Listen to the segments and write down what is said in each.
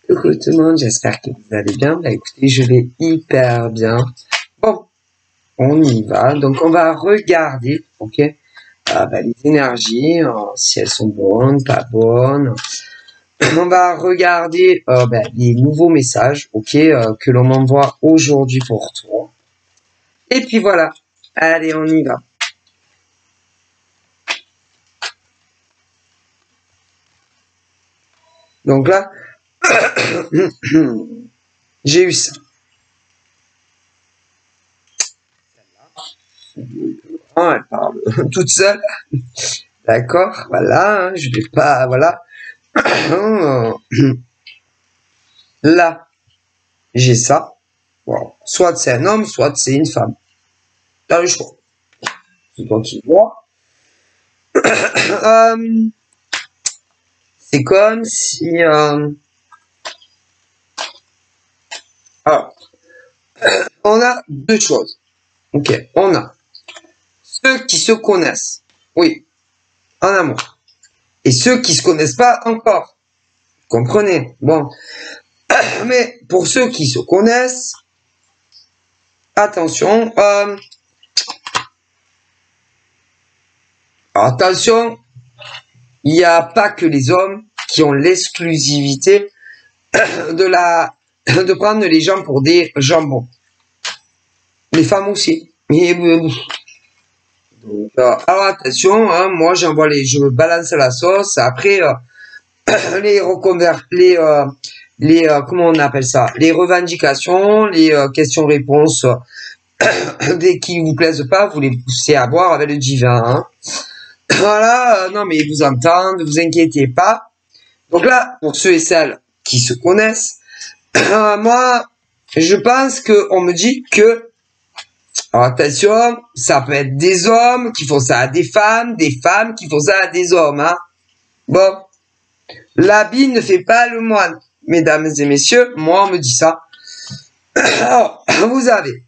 Coucou tout le monde, j'espère que vous allez bien. Bah écoutez, je vais hyper bien. Bon, on y va. Donc on va regarder, ok, les énergies, si elles sont bonnes, pas bonnes. On va regarder les nouveaux messages, ok, que l'on m'envoie aujourd'hui pour toi. Et puis voilà. Allez, on y va. Donc là, j'ai eu ça. Oh, elle parle toute seule. D'accord, voilà, hein, je vais pas, voilà. Là, j'ai ça. Bon, soit c'est un homme, soit c'est une femme. T'as le choix. C'est toi qui vois. C'est comme si... Alors, on a deux choses. Ok, on a ceux qui se connaissent. Oui, en amour. Et ceux qui se connaissent pas encore. Comprenez? Bon. Mais pour ceux qui se connaissent, attention. Attention, il n'y a pas que les hommes qui ont l'exclusivité de prendre les gens pour des jambons. Les femmes aussi. Mais donc, alors attention, hein, moi je me balance la sauce. Après, comment on appelle ça, les revendications, les questions-réponses, dès qui vous plaisent pas, vous les poussez à boire avec le divin. Hein. Voilà, non mais ils vous entendent, vous inquiétez pas. Donc là, pour ceux et celles qui se connaissent, moi, je pense que on me dit que, alors attention, ça peut être des hommes qui font ça à des femmes qui font ça à des hommes. Hein. Bon, l'habit ne fait pas le moine, mesdames et messieurs. Moi, on me dit ça. Alors, vous avez,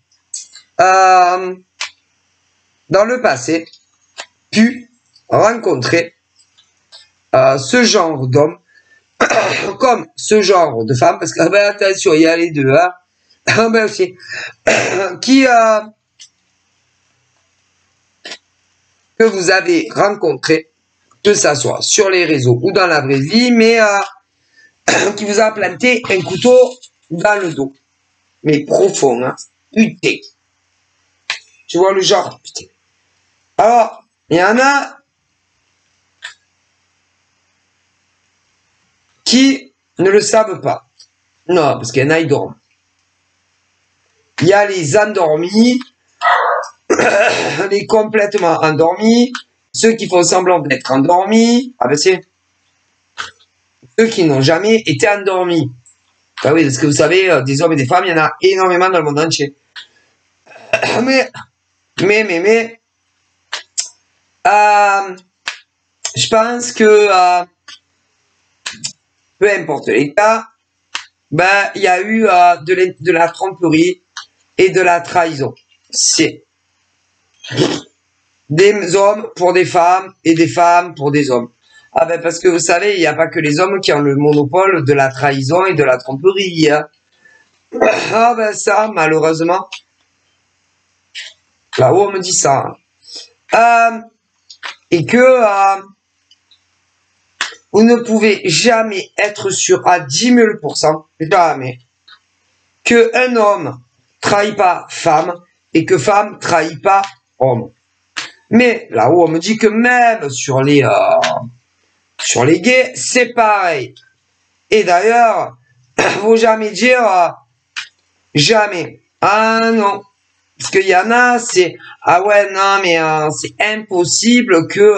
dans le passé, pu rencontrer ce genre d'homme comme ce genre de femme, parce que attention, il y a les deux, hein, aussi, qui que vous avez rencontré, que ça soit sur les réseaux ou dans la vraie vie, mais qui vous a planté un couteau dans le dos, mais profond, hein, putain. Tu vois le genre, putain. Alors, il y en a qui ne le savent pas. Non, parce qu'il y en a, ils dorment. Il y a les endormis, les complètement endormis, ceux qui font semblant d'être endormis, ah ben c'est ceux qui n'ont jamais été endormis. Ah oui, parce que vous savez, des hommes et des femmes, il y en a énormément dans le monde entier. Mais, je pense que, peu importe les cas, ben, il y a eu de la tromperie et de la trahison. C'est des hommes pour des femmes et des femmes pour des hommes. Ah ben parce que vous savez, il n'y a pas que les hommes qui ont le monopole de la trahison et de la tromperie. Hein. Ah ben ça, malheureusement, là-haut on me dit ça. Hein. Et que vous ne pouvez jamais être sûr à 10 000%, jamais, que un homme trahit pas femme et que femme trahit pas homme. Mais là-haut on me dit que même sur les gays, c'est pareil. Et d'ailleurs, faut jamais dire jamais. Ah non. Parce qu'il y en a, c'est ah ouais, non, mais c'est impossible que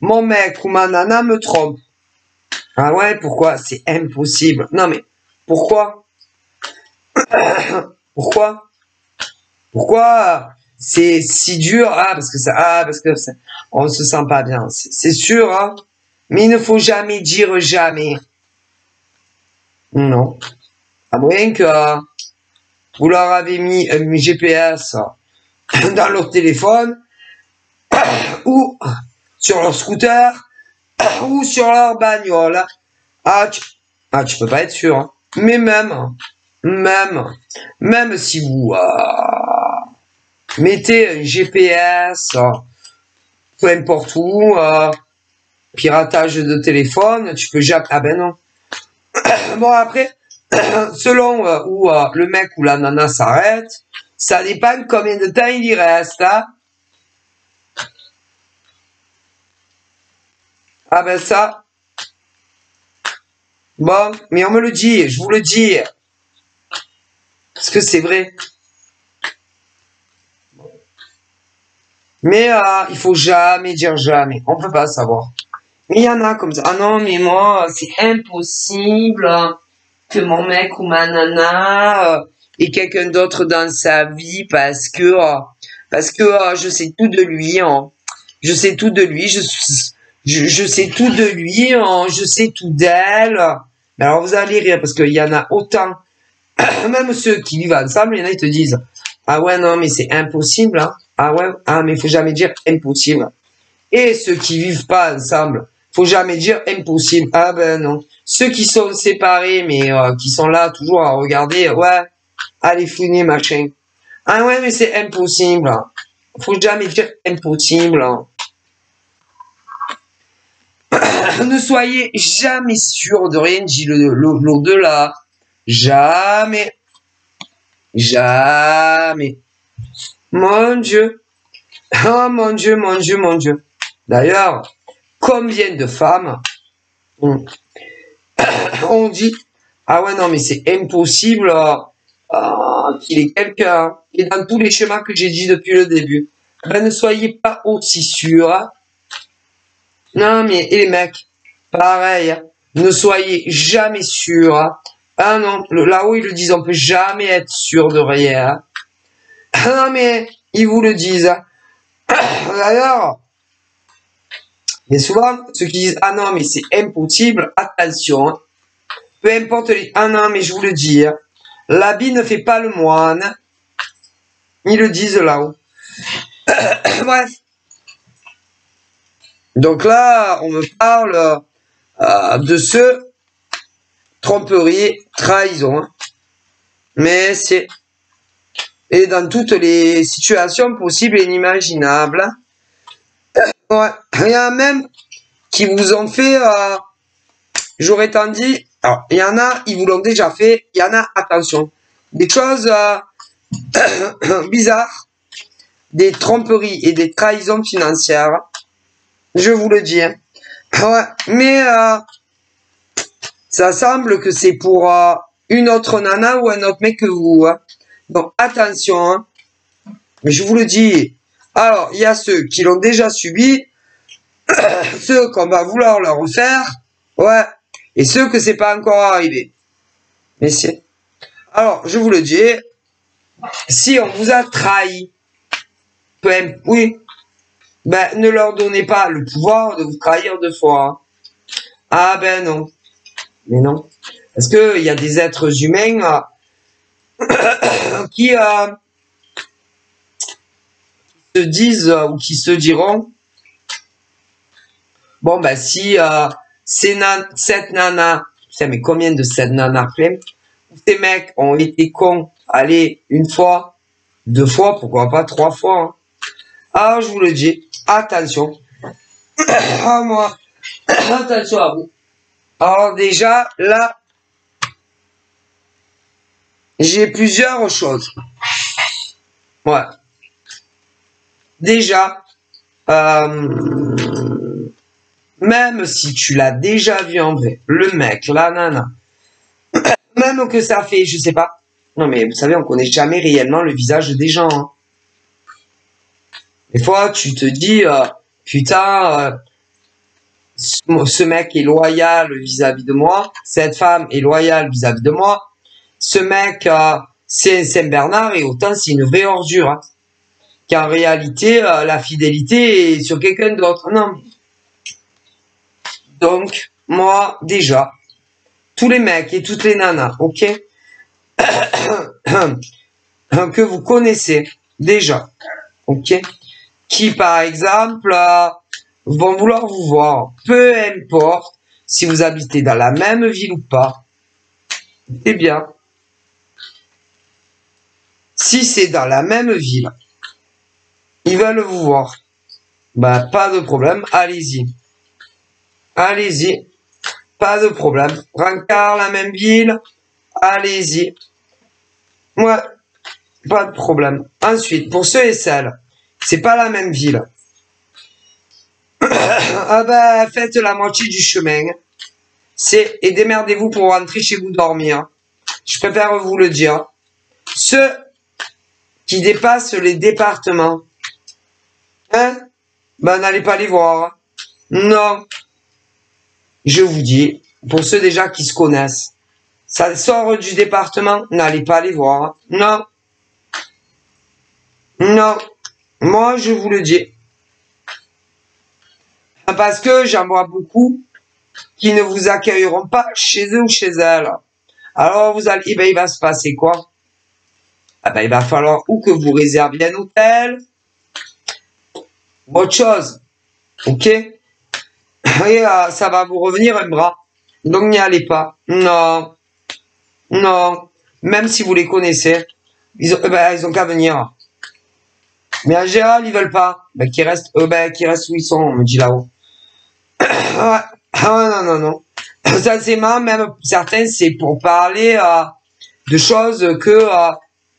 mon mec ou ma nana me trompe. Ah ouais, pourquoi? C'est impossible. Non, mais pourquoi? Pourquoi? Pourquoi c'est si dur? Parce que ça, on se sent pas bien. C'est sûr, hein. Mais il ne faut jamais dire jamais. Non. À moins que vous leur avez mis un GPS dans leur téléphone, ou sur leur scooter, ou sur leur bagnole. Tu peux pas être sûr. Hein. Mais même si vous mettez un GPS, peu importe où, piratage de téléphone, tu peux jamais... Ah ben non. Bon, après, selon où le mec ou la nana s'arrête, ça dépend combien de temps il y reste. Hein. Ah ben ça... Bon, mais on me le dit, je vous le dis. Parce que c'est vrai. Mais il faut jamais dire jamais. On peut pas savoir. Mais il y en a comme ça. Ah non, mais moi, c'est impossible que mon mec ou ma nana ait quelqu'un d'autre dans sa vie parce que je sais tout de lui. Hein. Je sais tout de lui. Je sais tout de lui. Hein. Je sais tout d'elle. Mais alors vous allez rire parce qu'il y en a autant. Même ceux qui vivent ensemble, il y en a, ils te disent, ah ouais, non, mais c'est impossible, hein. Ah ouais, ah, mais il faut jamais dire impossible. Et ceux qui vivent pas ensemble, faut jamais dire impossible. Ah ben non. Ceux qui sont séparés, mais qui sont là toujours à regarder, ouais, allez fouiner, machin. Ah ouais, mais c'est impossible. Faut jamais dire impossible. Ne soyez jamais sûr de rien, dit l'au-delà. Jamais. Jamais. Mon Dieu. Oh mon Dieu, mon Dieu, mon Dieu. D'ailleurs, combien de femmes ont dit ah ouais non mais c'est impossible qu'il ait quelqu'un. Et dans tous les schémas que j'ai dit depuis le début, ben ne soyez pas aussi sûrs. Non mais et les mecs, pareil, ne soyez jamais sûrs. Ah non, là-haut ils le disent, on peut jamais être sûr de rien. Ah non mais ils vous le disent. D'ailleurs, il y a souvent ceux qui disent ah non mais c'est impossible, attention. Hein. Peu importe les... Ah non mais je vous le dis, hein. L'habit ne fait pas le moine. Ils le disent là-haut. Bref. Donc là, on me parle de ce tromperie, trahison. Hein. Mais c'est... Et dans toutes les situations possibles et inimaginables. Ouais. Il y en a même qui vous ont fait... j'aurais tant dit... Alors, il y en a, ils vous l'ont déjà fait. Il y en a, attention. Des choses bizarres. Des tromperies et des trahisons financières. Je vous le dis. Hein. Ouais, mais ça semble que c'est pour une autre nana ou un autre mec que vous. Hein. Donc attention. Hein. Mais je vous le dis. Alors, il y a ceux qui l'ont déjà subi. Ceux qu'on va vouloir leur refaire. Ouais. Et ceux que c'est pas encore arrivé. Mais c'est... Alors, je vous le dis. Si on vous a trahi. Oui. Ben, ne leur donnez pas le pouvoir de vous trahir deux fois. Hein. Ah ben non. Mais non. Parce que il y a des êtres humains qui se disent ou qui se diront bon ben si cette nana, putain mais combien de cette nana plein, ces mecs ont été cons, allez, une fois, deux fois, pourquoi pas trois fois. Hein. Ah je vous le dis, attention. Ah moi, attention à vous. Alors déjà, là, j'ai plusieurs choses. Ouais. Déjà, même si tu l'as déjà vu en vrai, le mec, la nana, même que ça fait, je sais pas. Non mais vous savez, on connaît jamais réellement le visage des gens. Hein. Des fois, tu te dis, putain, ce mec est loyal vis-à-vis de moi, cette femme est loyale vis-à-vis de moi, ce mec, c'est un Saint-Bernard et autant c'est une vraie ordure. Hein. Qu'en réalité, la fidélité est sur quelqu'un d'autre. Non. Donc, moi, déjà, tous les mecs et toutes les nanas, ok, que vous connaissez déjà, ok, qui, par exemple, vont vouloir vous voir, peu importe si vous habitez dans la même ville ou pas, c'est bien. Si c'est dans la même ville, ils veulent vous voir. Bah, pas de problème, allez-y. Allez-y, pas de problème. Rancard, la même ville, allez-y. Ouais, pas de problème. Ensuite, pour ceux et celles, c'est pas la même ville. Ah bah, faites la moitié du chemin. Et démerdez-vous pour rentrer chez vous dormir. Je préfère vous le dire. Ceux qui dépassent les départements, hein, ben n'allez pas les voir. Non. Je vous dis, pour ceux déjà qui se connaissent, ça sort du département, n'allez pas les voir. Non. Non. Moi, je vous le dis. Parce que j'en vois beaucoup qui ne vous accueilleront pas chez eux ou chez elles. Alors, vous allez, eh ben, il va se passer quoi? Ah ben, il va falloir ou que vous réserviez un hôtel, ou autre chose. Ok? Et ça va vous revenir un bras. Donc, n'y allez pas. Non. Non. Même si vous les connaissez, ils ont qu'à venir. Mais en général, ils veulent pas. Ben, qu'ils restent où ils sont, on me dit là-haut. Ah, non, non, non. Sincèrement, même certains, c'est pour parler de choses que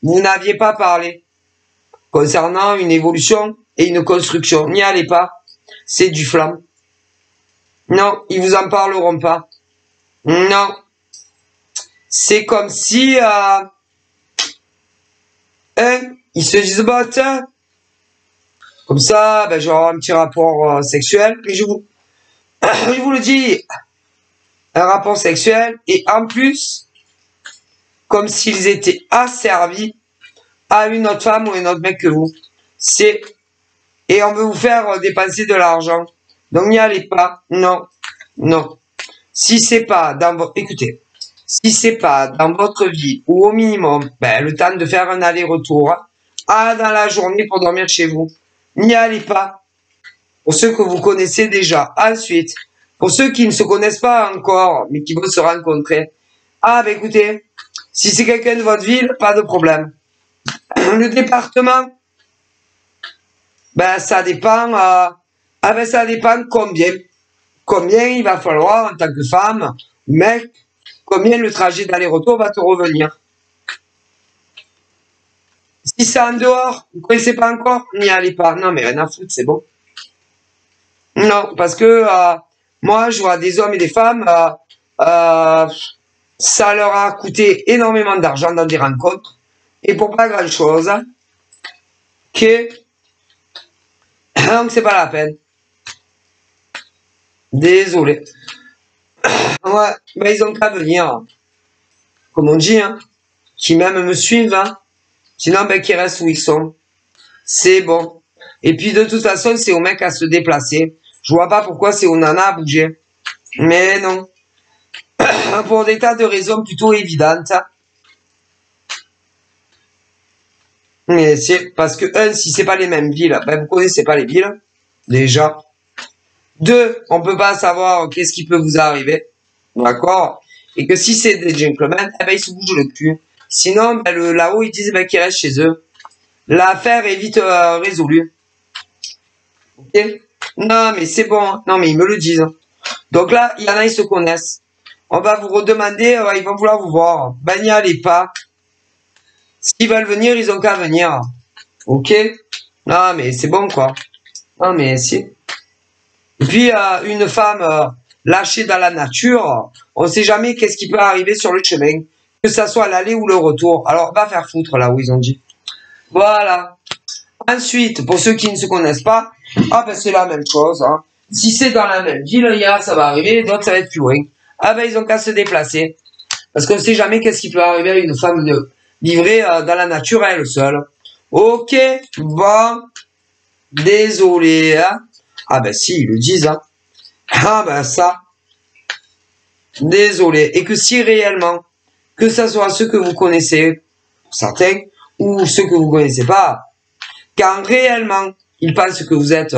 vous n'aviez pas parlé concernant une évolution et une construction. N'y allez pas. C'est du flamme. Non, ils vous en parleront pas. Non. C'est comme si ils se disent bah tiens, comme ça, ben j'aurai un petit rapport sexuel. Mais je vous le dis, un rapport sexuel et en plus, comme s'ils étaient asservis à une autre femme ou un autre mec que vous. Et on veut vous faire dépenser de l'argent. Donc n'y allez pas. Non. Non. Si c'est pas dans votre, écoutez, si c'est pas dans votre vie ou au minimum, ben, le temps de faire un aller-retour, dans la journée pour dormir chez vous, n'y allez pas. Pour ceux que vous connaissez déjà. Ensuite, pour ceux qui ne se connaissent pas encore, mais qui vont se rencontrer. Ben écoutez, si c'est quelqu'un de votre ville, pas de problème. Le département, ben ça dépend, ça dépend combien il va falloir en tant que femme, mec, combien le trajet d'aller-retour va te revenir. Si c'est en dehors, vous ne connaissez pas encore, n'y allez pas. Non mais rien à foutre, c'est bon. Non, parce que moi, je vois des hommes et des femmes, ça leur a coûté énormément d'argent dans des rencontres, et pour pas grand-chose, donc c'est pas la peine. Désolé. Ouais, mais ils ont qu'à venir, comme on dit, hein, qui même me suivent, hein. Sinon, ben, qu'ils restent où ils sont. C'est bon. Et puis, de toute façon, c'est au mec à se déplacer. Je vois pas pourquoi c'est au nana à bouger. Mais non. Pour des tas de raisons plutôt évidentes. Mais c'est parce que, si c'est pas les mêmes villes, ben, vous connaissez pas les villes. Déjà. 2, on peut pas savoir qu'est-ce qui peut vous arriver. D'accord? Et que si c'est des gentlemen, ben, ils se bougent le cul. Sinon, ben, là-haut, ils disent, ben, qu'ils restent chez eux. L'affaire est vite résolue. Ok? Non, mais c'est bon. Hein. Non, mais ils me le disent. Donc là, il y en a, ils se connaissent. On va vous redemander, ils vont vouloir vous voir. Ben, n'y allez pas. S'ils veulent venir, ils ont qu'à venir. Ok? Non, mais c'est bon, quoi. Non, mais si. Et puis, une femme lâchée dans la nature, on ne sait jamais qu'est-ce qui peut arriver sur le chemin. Que ça soit l'aller ou le retour. Alors, va faire foutre, là où ils ont dit. Voilà. Ensuite, pour ceux qui ne se connaissent pas, ben c'est la même chose. Hein. Si c'est dans la même ville, ça va arriver, d'autres ça va être plus loin. Ben ils ont qu'à se déplacer. Parce qu'on ne sait jamais qu'est-ce qui peut arriver à une femme livrée dans la nature elle seule. Ok, bon, désolé. Hein. Ben si, ils le disent. Hein. Ben ça, désolé. Et que si réellement, que ça soit ceux que vous connaissez, certains, ou ceux que vous connaissez pas, quand réellement ils pensent que vous êtes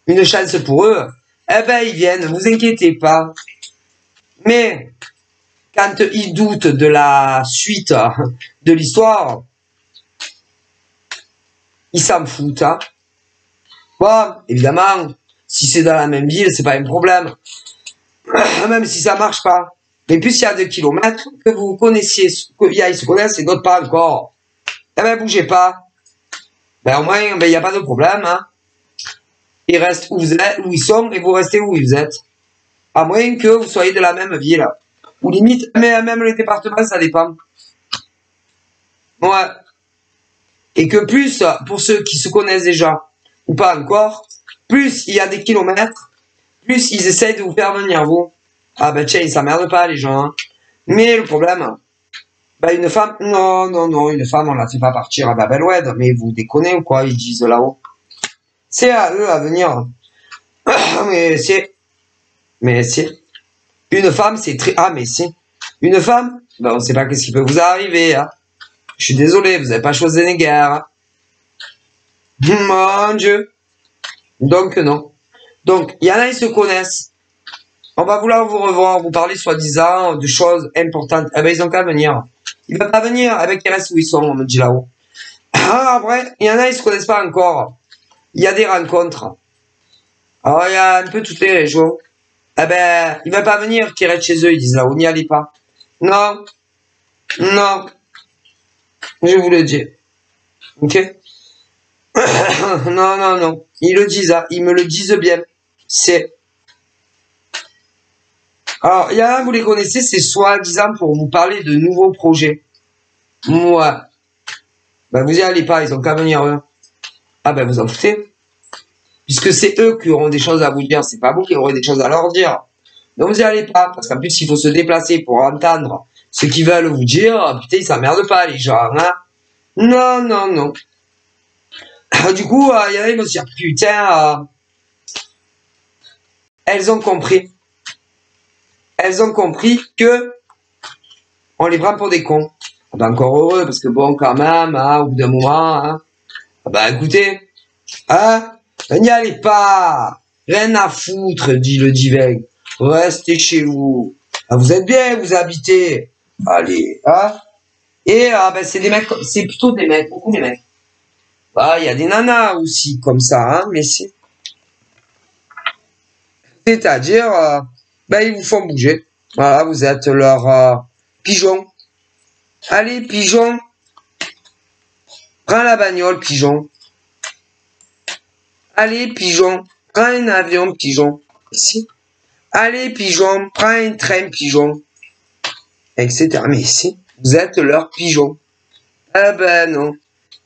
une chance pour eux, ben ils viennent, vous inquiétez pas. Mais quand ils doutent de la suite de l'histoire, ils s'en foutent. Hein. Bon, évidemment, si c'est dans la même ville, c'est pas un problème. Même si ça marche pas. Mais plus il y a 2 kilomètres, que vous connaissiez, ils se connaissent et d'autres pas encore. Eh ben, bougez pas. Ben, au moins, ben, il n'y a pas de problème, hein. Ils restent où vous êtes, où ils sont, et vous restez où vous êtes. À moins que vous soyez de la même ville. Ou limite, mais même les départements, ça dépend. Ouais. Et que plus, pour ceux qui se connaissent déjà, ou pas encore, plus il y a des kilomètres, plus ils essayent de vous faire venir vous. Ah ben tiens, ils s'emmerdent pas les gens. Hein. Mais le problème, ben une femme, non, une femme on la fait pas partir à Babelwed, mais vous déconnez ou quoi, ils disent là-haut. C'est à eux à venir. mais c'est, une femme c'est très, mais c'est, une femme, ben on sait pas qu'est-ce qui peut vous arriver. Hein. Je suis désolé, vous n'avez pas choisi les guerres. Hein. Mon Dieu. Donc non. Donc, il y en a, ils se connaissent. On va vouloir vous revoir, vous parler soi-disant de choses importantes. Eh ben, ils ont qu'à venir. Ils veulent pas venir. Eh ben, qu'ils restent où ils sont, on me dit là-haut. Ah, après, il y en a, ils se connaissent pas encore. Il y a des rencontres. Alors, il y a un peu toutes les régions. Eh ben, ils veulent pas venir, qu'ils restent chez eux, ils disent là-haut, n'y allez pas. Non. Non. Je vous le dis. Ok? non. Ils le disent, hein. Ils me le disent bien. C'est... Alors, il y en a, vous les connaissez, c'est soi-disant pour vous parler de nouveaux projets. Moi. Ben, vous y allez pas, ils ont qu'à venir eux. Ah ben, vous en foutez. Puisque c'est eux qui auront des choses à vous dire, c'est pas vous qui aurez des choses à leur dire. Donc vous y allez pas, parce qu'en plus, il faut se déplacer pour entendre ce qu'ils veulent vous dire. Putain, ils s'emmerdent pas, les gens, hein. Non. Du coup, il y en a, ils vont se dire, putain, elles ont compris. Elles ont compris que on les prend pour des cons. Ah ben encore heureux, parce que bon, quand même, hein, au bout d'un moment, hein, ah ben écoutez, hein, n'y allez pas, rien à foutre, dit le divin, restez chez vous. Ah, vous êtes bien, vous habitez, allez, hein. Et ben c'est des mecs, c'est plutôt des mecs, beaucoup des mecs. Ah, il y a des nanas aussi comme ça, hein, mais c'est-à-dire, ben ils vous font bouger. Voilà, vous êtes leur pigeon. Allez, pigeon. Prends la bagnole, pigeon. Allez, pigeon. Prends un avion, pigeon. Ici. Allez, pigeon. Prends un train, pigeon. Etc. Mais ici, vous êtes leur pigeon. Ah ben non.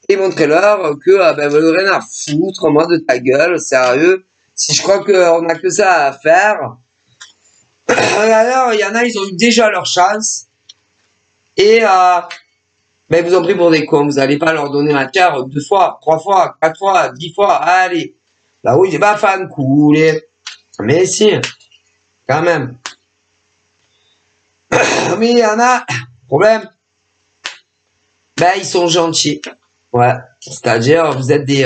Et montrez-leur que ben, vous n'avez rien à foutre, moi, de ta gueule, sérieux. Si je crois qu'on n'a que ça à faire. Alors, il y en a, ils ont eu déjà leur chance. Et ben, vous en prie pour des cons. Vous n'allez pas leur donner la terre 2 fois, 3 fois, 4 fois, 10 fois. Allez. Là-haut, il est pas fan cool. Mais si, quand même. Mais il y en a, problème. Ben, ils sont gentils. Ouais. C'est-à-dire, vous êtes des...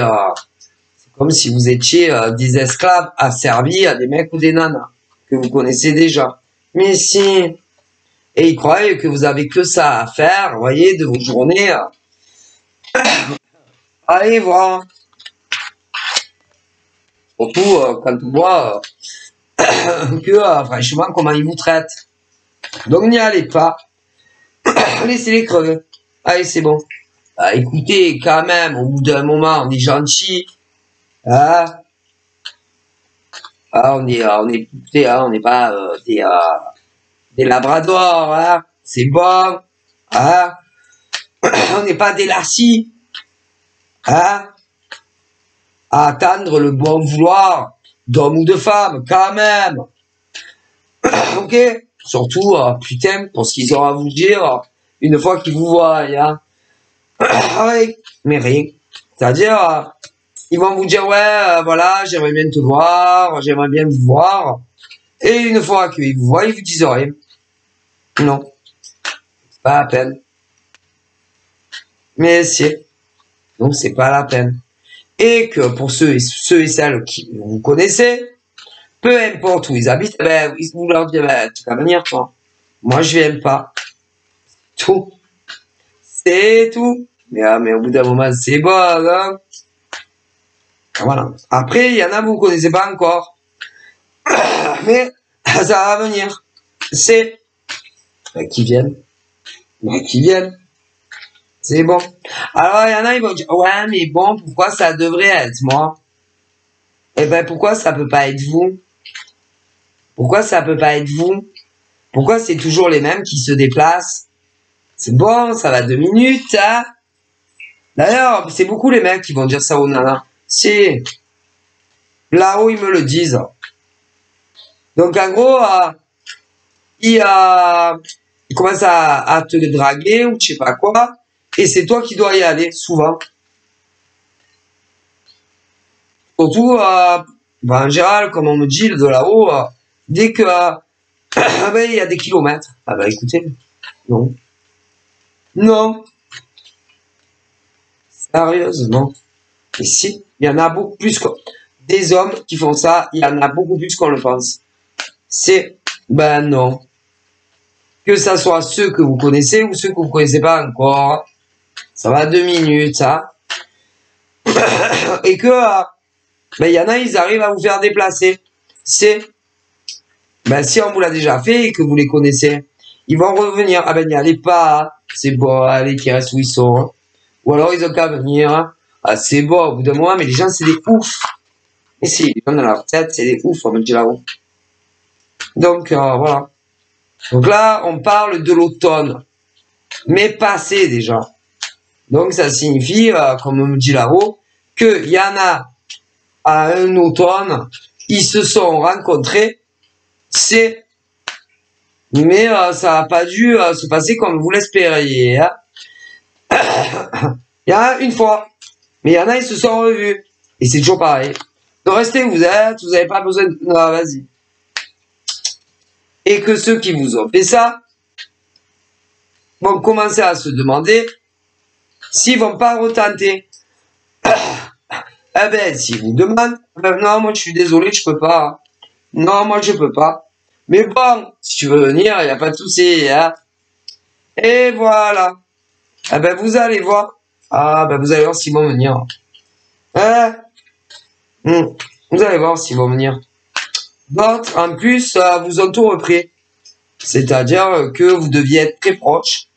c'est comme si vous étiez des esclaves asservis à des mecs ou des nanas que vous connaissez déjà. Mais si... Et ils croient que vous avez que ça à faire, vous voyez, de vos journées. Allez voir. Surtout quand on voit que, franchement, comment ils vous traitent. Donc n'y allez pas. Laissez-les crever. Allez, c'est bon. Écoutez, quand même, au bout d'un moment, on est gentil. On écoutez, on n'est pas des labradors, hein. C'est bon. Hein. On n'est pas des lassis. Hein. À attendre le bon vouloir d'homme ou de femme, quand même. Ok. Surtout, putain, pour ce qu'ils auront à vous dire une fois qu'ils vous voient, hein. Ouais, mais rien. C'est-à-dire, ils vont vous dire, ouais, voilà, j'aimerais bien te voir, j'aimerais bien vous voir. Et une fois qu'ils vous voient, ils vous disent rien. Non. C'est pas la peine. Mais si. Donc, c'est pas la peine. Et que pour ceux et celles qui vous connaissez, peu importe où ils habitent, ben, vous leur dites, ben, tu vas venir, toi. Moi, je viens pas. Tout. C'est tout. Mais au bout d'un moment, c'est bon, hein. Voilà. Après, il y en a, vous connaissez pas encore. Mais, ça va venir. C'est, qui viennent. Qui viennent. C'est bon. Alors, il y en a, ils vont dire, ouais, mais bon, pourquoi ça devrait être moi? Eh ben, pourquoi ça peut pas être vous? Pourquoi ça peut pas être vous? Pourquoi c'est toujours les mêmes qui se déplacent? C'est bon, ça va 2 minutes, hein? D'ailleurs, c'est beaucoup les mecs qui vont dire ça aux nanas. Si, là-haut, ils me le disent. Donc, en gros, il commence à te draguer ou je sais pas quoi. Et c'est toi qui dois y aller, souvent. Surtout, en général, comme on me dit de là-haut, dès que ben, il y a des kilomètres. Ah ben écoutez, non. Non. Sérieusement. Et si, il y en a beaucoup plus que des hommes qui font ça, il y en a beaucoup plus qu'on le pense. C'est, ben non. Que ça soit ceux que vous connaissez ou ceux que vous connaissez pas encore. Ça va 2 minutes, hein. Et que, ben il y en a, ils arrivent à vous faire déplacer. C'est, ben si on vous l'a déjà fait et que vous les connaissez, ils vont revenir. Ah ben n'y allez pas, hein. C'est bon, allez, qui restent où ils sont. Hein. Ou alors ils ont qu'à venir. Hein. Ah c'est bon, au bout d'un moment, mais les gens c'est des oufs. Et si, les gens dans leur tête, c'est des oufs, on me dit là-haut. Donc voilà. Donc là, on parle de l'automne. Mais passé déjà. Donc ça signifie, comme on me dit là-haut, qu'il y en a à un automne, ils se sont rencontrés, c'est, mais ça n'a pas dû se passer comme vous l'espériez. Hein. Il y a une fois, mais il y en a, ils se sont revus. Et c'est toujours pareil. Donc restez où vous êtes, vous n'avez pas besoin de... Non, vas-y. Et que ceux qui vous ont fait ça vont commencer à se demander s'ils vont pas retenter. Eh ben, s'ils vous demandent, ben, non, moi je suis désolé, je peux pas. Non, moi je peux pas. Mais bon, si tu veux venir, il n'y a pas de souci. Hein. Et voilà. Eh ben, vous allez voir. Ah, ben, vous allez voir s'ils vont venir. Hein? Vous allez voir s'ils vont venir. D'autres, en plus, vous ont tout repris. C'est-à-dire que vous deviez être très proches.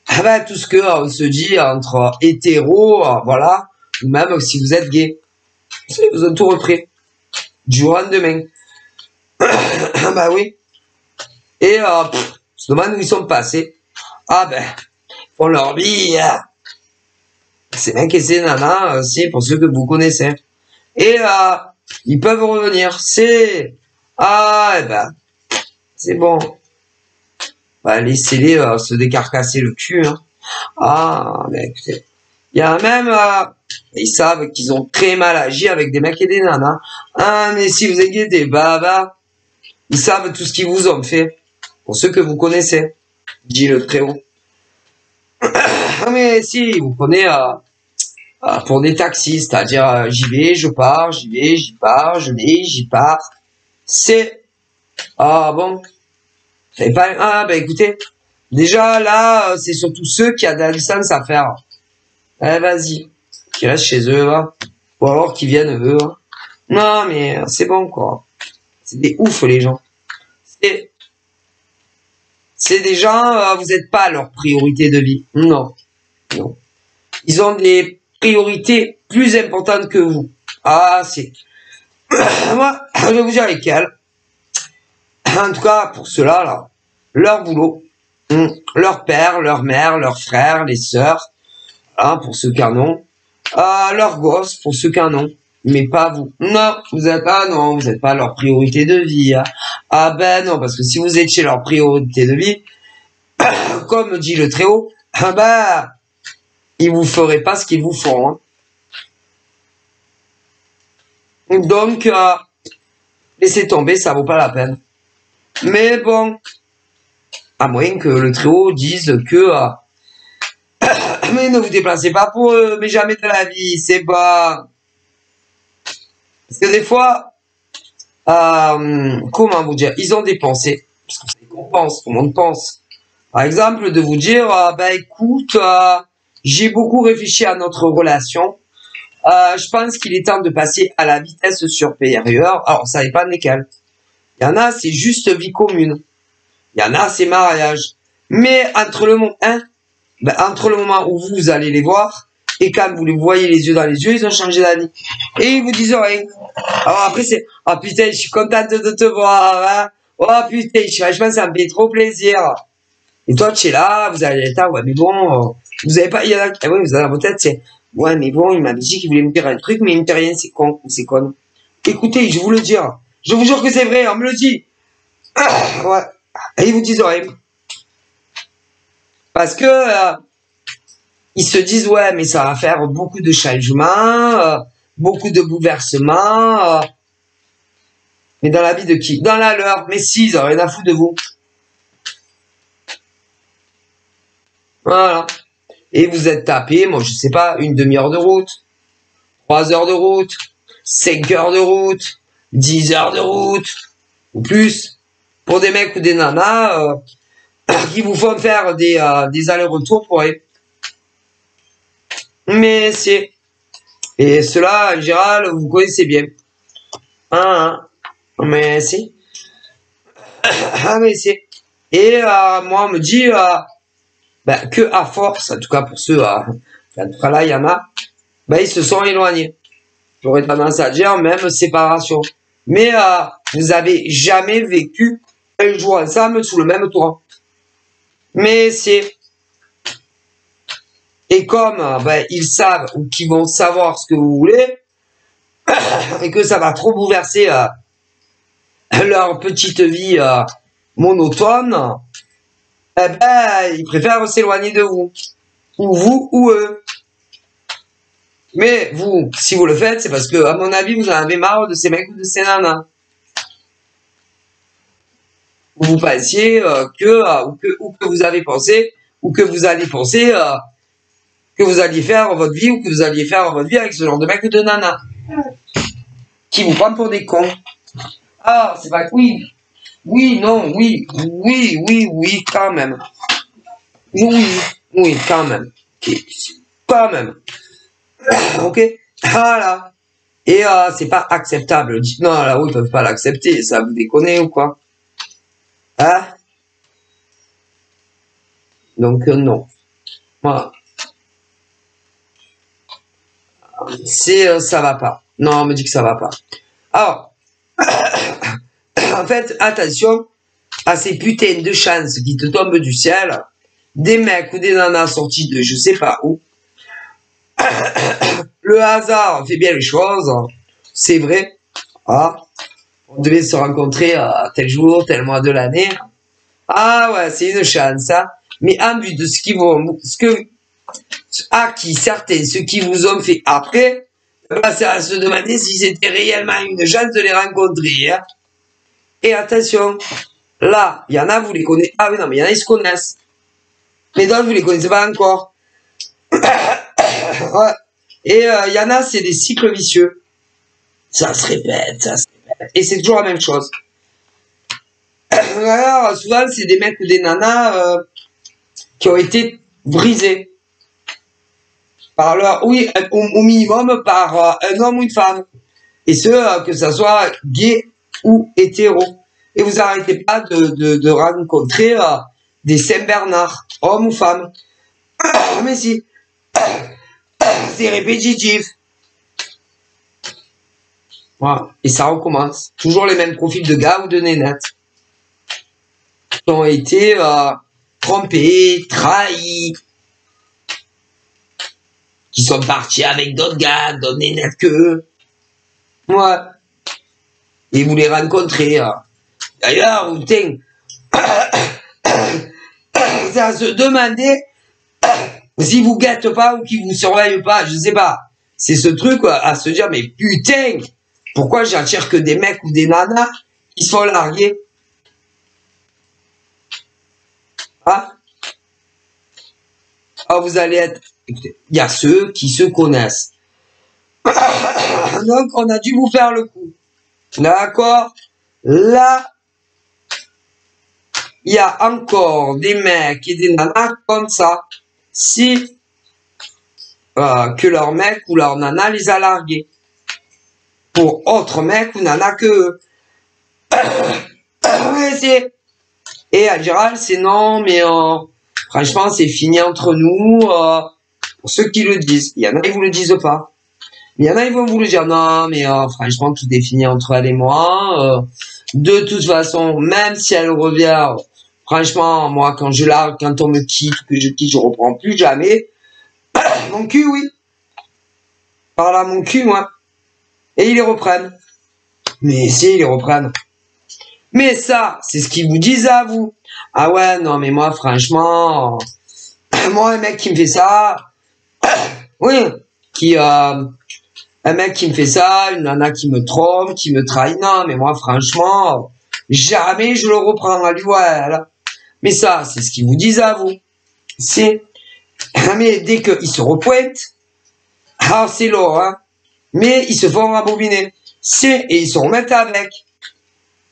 Ah ben, tout ce que on se dit entre hétéros, voilà, ou même si vous êtes gay. Vous ont tout repris. Du jour au lendemain. Ah bah oui. Et on se demande où ils sont passés. Ah ben, ils font leur vie. C'est bien que c'est nana aussi pour ceux que vous connaissez. Et ils peuvent revenir. C'est... Ah, eh ben, c'est bon. Bah, laissez-les se décarcasser le cul. Hein. Ah, mais écoutez. Il y a même... ils savent qu'ils ont très mal agi avec des mecs et des nanas. Ah, mais si vous êtes des babas, ils savent tout ce qu'ils vous ont fait. Pour ceux que vous connaissez. Dit le Très-Haut. Ah, mais si, vous prenez... pour des taxis, c'est-à-dire j'y vais, je pars, j'y vais, j'y pars, je vais, j'y pars. C'est... Ah bon. Pas... Ah ben écoutez, déjà là, c'est surtout ceux qui ont de la licence à faire. Eh vas-y, qui restent chez eux, va. Ou alors qui viennent eux. Hein. Non mais c'est bon quoi. C'est des oufs les gens. C'est des gens, vous n'êtes pas leur priorité de vie. Non. Non. Ils ont des priorités plus importantes que vous. Ah, c'est... Moi, je vais vous dire lesquelles. En tout cas, pour ceux-là, là, leur boulot, leur père, leur mère, leurs frères, les sœurs, hein, pour ceux qui en ont, leurs gosses, pour ceux qui en ont, mais pas vous. Non, vous êtes pas, non, vous n'êtes pas leur priorité de vie. Hein. Ah ben non, parce que si vous étiez leur priorité de vie, comme dit le Très-Haut, ah ben, ils vous feraient pas ce qu'ils vous font. Hein. Donc, laissez tomber, ça vaut pas la peine. Mais bon, à moins que le Très-Haut dise que mais ne vous déplacez pas pour eux, mais jamais de la vie, c'est pas... Parce que des fois, comment vous dire, ils ont des pensées, parce que vous savez qu'on pense, tout le monde pense. Par exemple, de vous dire, ben écoute, j'ai beaucoup réfléchi à notre relation. Je pense qu'il est temps de passer à la vitesse supérieure. Alors, ça dépend lesquels. Il y en a, c'est juste vie commune. Il y en a, c'est mariage. Mais entre le moment où vous allez les voir et quand vous les voyez les yeux dans les yeux, ils ont changé d'avis. Et ils vous disent rien. Alors après, c'est, oh putain, je suis contente de te voir, hein. Oh putain, franchement, ça me fait trop plaisir. Et toi, tu es là, vous allez être là, ouais, mais bon, vous avez pas, il y en a, oui, vous avez dans votre tête, c'est, ouais, mais bon, il m'a dit qu'il voulait me dire un truc, mais il me dit rien, c'est con, ou c'est con. Écoutez, je vous le dis, je vous jure que c'est vrai, on me le dit. Ouais. Et ils vous disent rien. Parce que, ils se disent, ouais, mais ça va faire beaucoup de changements, beaucoup de bouleversements, mais dans la vie de qui? Dans la leur. Mais si, ils ont rien à foutre de vous. Voilà. Et vous êtes tapé, moi je sais pas, une demi-heure de route, 3 heures de route, 5 heures de route, 10 heures de route, ou plus, pour des mecs ou des nanas qui vous font faire des allers-retours pour eux. Mais c'est... Et cela, en général, vous connaissez bien. Mais c'est... Ah, mais c'est... Et moi, on me dit... que à force, en tout cas pour ceux, en tout cas là, il y en a, ils se sont éloignés. J'aurais tendance à dire même séparation. Mais vous avez jamais vécu un jour ensemble sous le même toit. Mais c'est... Et comme ils savent ou qu'ils vont savoir ce que vous voulez, et que ça va trop bouleverser leur petite vie monotone, ils préfèrent s'éloigner de vous. Ou vous, ou eux. Mais vous, si vous le faites, c'est parce que, à mon avis, vous en avez marre de ces mecs ou de ces nanas. Vous pensiez ou que vous avez pensé, ou que vous allez penser que vous alliez faire votre vie, ou que vous alliez faire votre vie avec ce genre de mec ou de nana. Qui vous prend pour des cons. Ah, c'est pas... Oui. Oui, non, oui, quand même. Oui, quand même. Quand même. Ok. Voilà. Et c'est pas acceptable. Non, là-haut, ils peuvent pas l'accepter. Ça vous déconne ou quoi? Hein? Donc, non. Voilà. Ça va pas. Non, on me dit que ça va pas. Alors, en fait, attention à ces putains de chances qui te tombent du ciel. Des mecs ou des nanas sortis de je sais pas où. Le hasard fait bien les choses. C'est vrai. Ah, on devait se rencontrer à tel jour, tel mois de l'année. Ah ouais, c'est une chance, hein. Mais en vue de ce qui ce qui vous ont fait après, c'est à se demander si c'était réellement une chance de les rencontrer, hein. Et attention, là, il y en a, vous les connaissez. Ah oui, non, mais il y en a, ils se connaissent. Mais d'autres, vous les connaissez pas encore. Ouais. Et il y en a, c'est des cycles vicieux. Ça se répète. Et c'est toujours la même chose. Alors, souvent, c'est des mecs ou des nanas qui ont été brisés par leur, oui, au minimum par un homme ou une femme. Et que ça soit gay ou hétéro. Et vous arrêtez pas de rencontrer des Saint-Bernard, hommes ou femmes. Mais si, c'est répétitif. Voilà. Et ça recommence. Toujours les mêmes profils de gars ou de nénettes qui ont été trompés, trahis, qui sont partis avec d'autres gars, d'autres nénettes qu'eux. Ouais. Et vous les rencontrez. D'ailleurs, putain, c'est à se demander si vous guettez pas ou qu'ils vous surveillent pas, je sais pas. C'est ce truc à se dire, mais putain, pourquoi j'attire que des mecs ou des nanas qui sont largués? Hein? Ah, vous allez être... Écoutez, il y a ceux qui se connaissent. Donc, on a dû vous faire le coup. D'accord? Là, il il y a encore des mecs et des nanas comme ça. Si que leur mec ou leur nana les a largués pour autre mec ou nana que eux. Et en général, c'est non, mais franchement, c'est fini entre nous. Pour ceux qui le disent, il y en a, ils vous le disent pas. Il y en a, ils vont vous le dire, non, mais franchement, tout est fini entre elle et moi. De toute façon, même si elle revient, franchement, moi, quand je largue, quand on me quitte, que je quitte, je reprends plus jamais. Mon cul, oui. Par là, mon cul, moi. Et ils les reprennent. Mais si, ils les reprennent. Mais ça, c'est ce qu'ils vous disent à vous. Ah ouais, non, mais moi, franchement, moi, un mec qui me fait ça, oui, un mec qui me fait ça, une nana qui me trompe, qui me trahit, non, mais moi, franchement, jamais je le reprends à lui, ouais. Mais ça, c'est ce qu'ils vous disent à vous. Mais dès qu'ils se repointent, ah, c'est lourd, hein. Mais ils se font rembobiner. Et ils se remettent avec.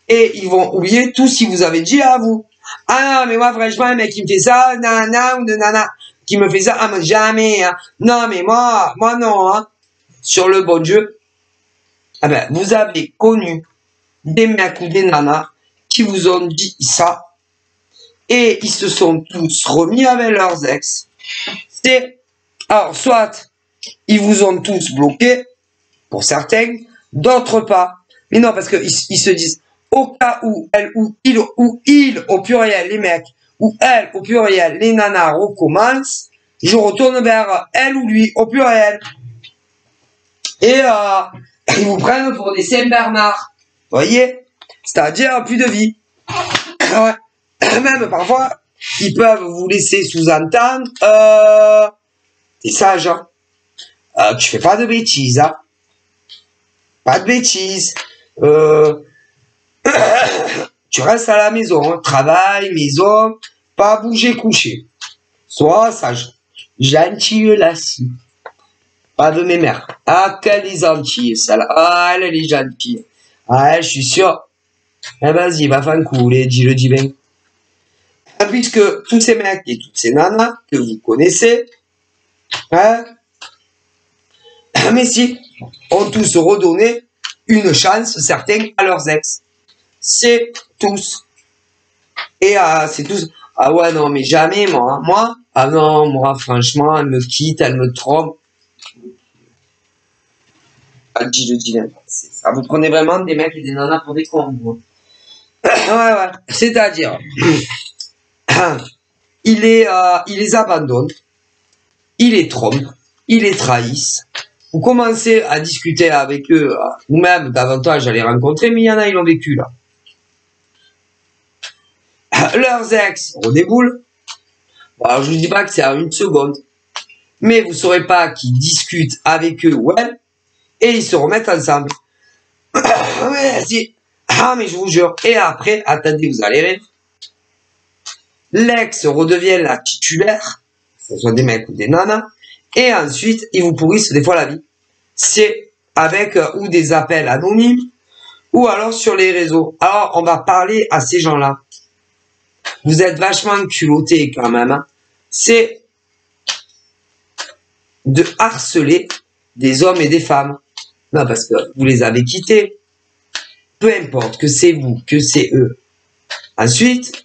Et ils vont oublier tout ce qu'ils vous avez dit à vous. Ah non, mais moi, franchement, un mec qui me fait ça, nana ou de nana, qui me fait ça, ah, moi, jamais, hein. Non, mais moi non, hein. Sur le bon Dieu, ah ben, vous avez connu des mecs ou des nanas qui vous ont dit ça. Et ils se sont tous remis avec leurs ex. Alors, soit, ils vous ont tous bloqué, pour certains, d'autres pas. Mais non, parce qu'ils se disent, au cas où elle ou il au pluriel les mecs, ou elle au pluriel les nanas recommencent, je retourne vers elle ou lui au pluriel. Et ils vous prennent pour des Saint-Bernard. Vous voyez? C'est-à-dire plus de vie. Ouais. Même parfois, ils peuvent vous laisser sous-entendre, t'es sage, hein? Tu fais pas de bêtises, hein? Pas de bêtises. Tu restes à la maison, hein? Travail, maison, pas bouger, coucher. Sois sage. Gentille lassie. Pas de mes mères. Ah, qu'elle est gentille, celle-là. Ah, elle est gentille. Ah, je suis sûr. Eh, vas-y, va faire un coup, dis-le, dis bien. Puisque tous ces mecs et toutes ces nanas que vous connaissez, hein, mais si, ont tous redonné une chance, certains, à leurs ex. C'est tous. Et c'est tous. Ah ouais, non, mais jamais, moi. Moi, ah non, moi, franchement, elle me quitte, elle me trompe. Ah, dis-le, dis-le. Ça, vous prenez vraiment des mecs et des nanas pour des cons, vous. Ouais. C'est-à-dire, il les abandonne, il les trompe, il les trahisse. Vous commencez à discuter avec eux, ou même davantage à les rencontrer, mais il y en a, ils l'ont vécu, là. Leurs ex redéboulent. Bon, alors, je vous dis pas que c'est à une seconde, mais vous saurez pas qu'ils discutent avec eux ou elles, et ils se remettent ensemble. Ouais, si. Ah, mais je vous jure. Et après, attendez, vous allez rire. L'ex redevient la titulaire, que ce soit des mecs ou des nanas, et ensuite, ils vous pourrissent des fois la vie. C'est avec ou des appels anonymes, ou alors sur les réseaux. Alors, on va parler à ces gens-là. Vous êtes vachement culottés quand même. Hein. C'est de harceler des hommes et des femmes. Non, parce que vous les avez quittés. Peu importe que c'est vous, que c'est eux. Ensuite,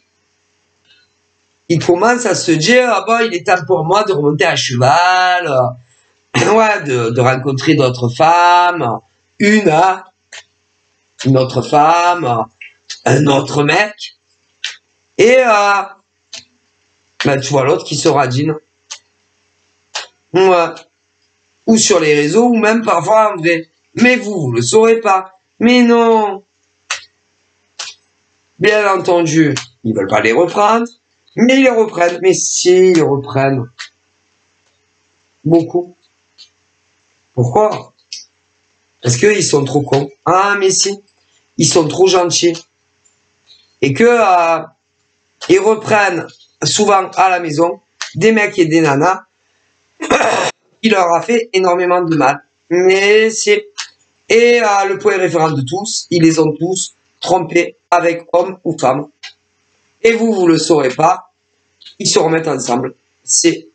ils commencent à se dire, ah bon, il est temps pour moi de remonter à cheval, ouais, de rencontrer d'autres femmes, une autre femme, un autre mec, et ben, tu vois l'autre qui se radine. Ouais. Ou sur les réseaux, ou même parfois en vrai. Mais vous le saurez pas. Mais non. Bien entendu, ils veulent pas les reprendre, mais ils les reprennent. Mais si, ils les reprennent. Beaucoup. Pourquoi? Parce qu'ils sont trop cons. Ah, mais si. Ils sont trop gentils. Et que ils reprennent souvent à la maison des mecs et des nanas qui leur a fait énormément de mal. Mais c'est... Et le point référent de tous, ils les ont tous trompés avec homme ou femme. et vous le saurez pas, ils se remettent ensemble. C'est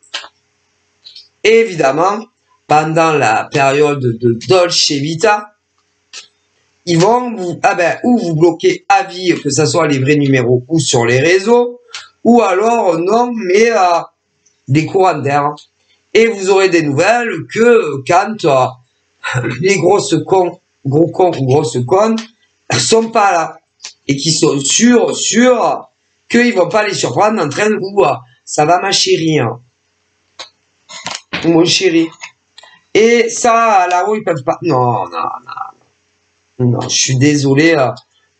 évidemment pendant la période de Dolce Vita, ils vont vous, ou vous bloquer à vie, que ce soit les vrais numéros ou sur les réseaux, ou alors non, mais des courants d'air. Et vous aurez des nouvelles que quand les gros cons ou grosses connes sont pas là et qui sont sûrs qu'ils vont pas les surprendre en train de ça va ma chérie, hein. Mon chéri. Et ça, là-haut, ils peuvent pas. Non, je suis désolé.